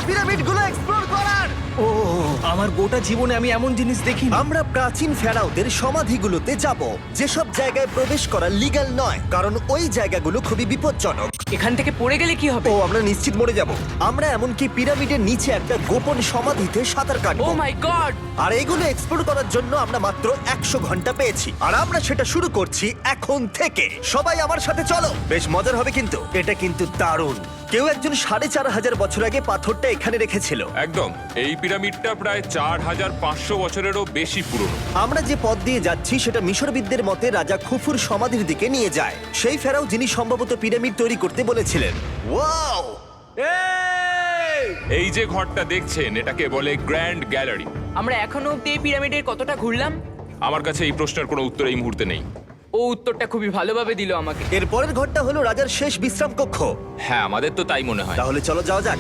পিরামিডগুলো explore করার। ও আমার গোটা জীবনে আমি এমন জিনিস দেখিনি। আমরা প্রাচীন ফেরাওদের সমাধিগুলোতে যাব, যেসব জায়গায় প্রবেশ করা লিগ্যাল নয়, কারণ ওই জায়গাগুলো খুবই বিপজ্জনক। এখান থেকে পড়ে গেলে কি হবে? ও আমরা নিশ্চিত মরে যাব। আমরা এমনকি পিরামিডের নিচে একটা গোপন সমাধিতে সাঁতার ও কাটবো। মাই গড! আর এগুলো এক্সপ্লোর করার জন্য আমরা মাত্র 100 ঘন্টা পেয়েছি, আর আমরা সেটা শুরু করছি এখন থেকে। সবাই আমার সাথে চলো, বেশ মজার হবে কিন্তু। এটা কিন্তু দারুণ। কেউ একজন 4500 বছর আগে পাথরটা এখানে রেখেছিল। একদম, এই পিরামিডটা প্রায় 4500 বছরেরও বেশি পুরনো। আমরা যে পথ দিয়ে যাচ্ছি সেটা মিশরবিদদের মতে রাজা খুফুর সমাধির দিকে নিয়ে যায়, সেই ফেরাও যিনি সম্ভবত পিরামিড তৈরি করতে বলেছিলেন। ওয়াও! এই যে ঘরটা দেখছেন, এটাকে বলে গ্র্যান্ড গ্যালারি। আমরা এখনো অব্দি এই পিরামিডের কতটা ঘুরলাম? আমার কাছে এই প্রশ্নের কোনো উত্তর এই মুহূর্তে নেই। ও উত্তরটা খুবই ভালোভাবে দিল আমাকে। এর পরের ঘরটা হলো রাজার শেষ বিশ্রাম কক্ষ। হ্যাঁ, আমাদের তো তাই মনে হয়। তাহলে চলো যাওয়া যাক।